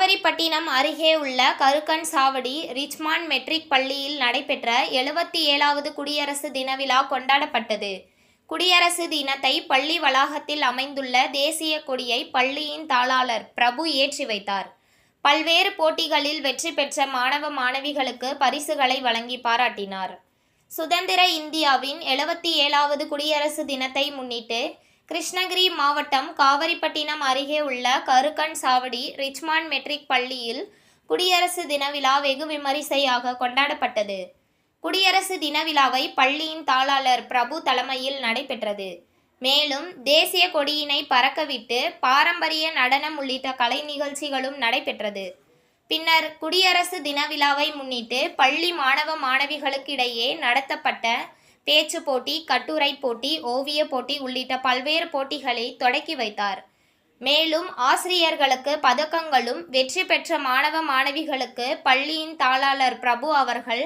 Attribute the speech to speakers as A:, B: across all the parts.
A: காவிரிப்பட்டினம் அருகே உள்ள கருக்கன் சாவடி ரிச்மாண்ட் மெட்ரிக் பள்ளியில் நடைபெற்ற 77வது குடியரசு தின விழா கொண்டாடப்பட்டது. குடியரசு தினத்தை பள்ளி வளாகத்தில் அமைந்துள்ள தேசிய கொடியை பள்ளியின் தாளாளர் பிரபு ஏற்றி வைத்தார். பல்வேறு போட்டிகளில் வெற்றி பெற்ற மாணவ மாணவிகளுக்கு பரிசுகளை வழங்கி பாராட்டினார். சுதந்திர இந்தியாவின் 77வது குடியரசு தினத்தை முன்னிட்டு கிருஷ்ணகிரி மாவட்டம் காவிரிப்பட்டினம் அருகே உள்ள கருக்கன் சாவடி ரிச்மாண்ட் மெட்ரிக் பள்ளியில் குடியரசு தின விழா வெகு விமரிசையாக கொண்டாடப்பட்டது. குடியரசு தின விழாவை பள்ளியின் தாளாளர் பிரபு தலைமையில் நடைபெற்றது. மேலும் தேசிய கொடியினை பறக்கவிட்டு பாரம்பரிய நடனம் உள்ளிட்ட கலை நிகழ்ச்சிகளும் நடைபெற்றது. பின்னர் குடியரசு தின விழாவை முன்னிட்டு பள்ளி மாணவ மாணவிகளுக்கிடையே நடத்தப்பட்ட பேச்சு போட்டி, கட்டுரை போட்டி, ஓவிய போட்டி உள்ளிட்ட பல்வேறு போட்டிகளை தொடக்கி வைத்தார். மேலும் ஆசிரியர்களுக்கு பதக்கங்களும், வெற்றி பெற்ற மாணவ மாணவிகளுக்கு பள்ளியின் தாளாளர் பிரபு அவர்கள்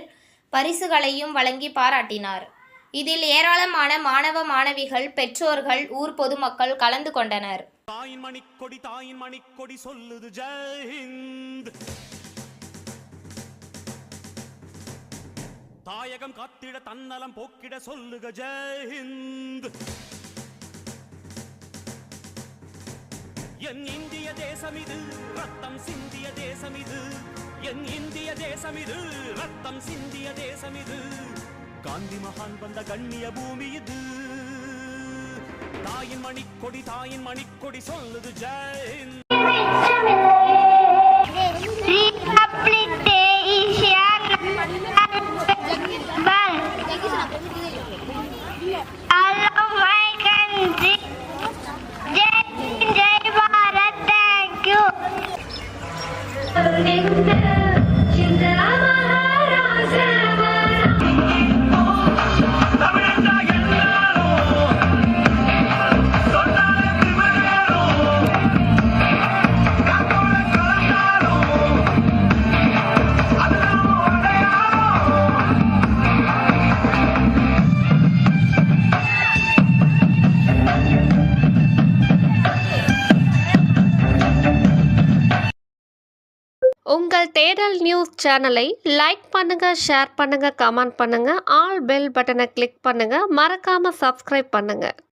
A: பரிசுகளையும் வழங்கி பாராட்டினார். இதில் ஏராளமான மாணவ மாணவிகள், பெற்றோர்கள், ஊர் பொதுமக்கள் கலந்து கொண்டனர்.
B: தாயின் மணிக்கொடி சொல்லுது ஜெய் ஹிந்த். தாயகம் காத்திட தன்னலம் போக்கிட சொல்லுக ஜெய் ஹிந்த். என் இந்திய தேசம் இது, ரத்தம் சிந்திய தேசம் இது. என் இந்திய தேசம் இது, ரத்தம் சிந்திய தேசம் இது. காந்தி மகான் வந்த கண்ணிய பூமி இது. தாயின் மணிக்கொடி சொல்லுது ஜெய் ஹிந்த்.
C: உங்கள் தேடல் நியூஸ் சேனலை லைக் பண்ணுங்க, ஷேர் பண்ணுங்க, கமெண்ட் பண்ணுங்க, ஆல் பெல் பட்டனை கிளிக் பண்ணுங்க, மறக்காம சப்ஸ்கிரைப் பண்ணுங்க.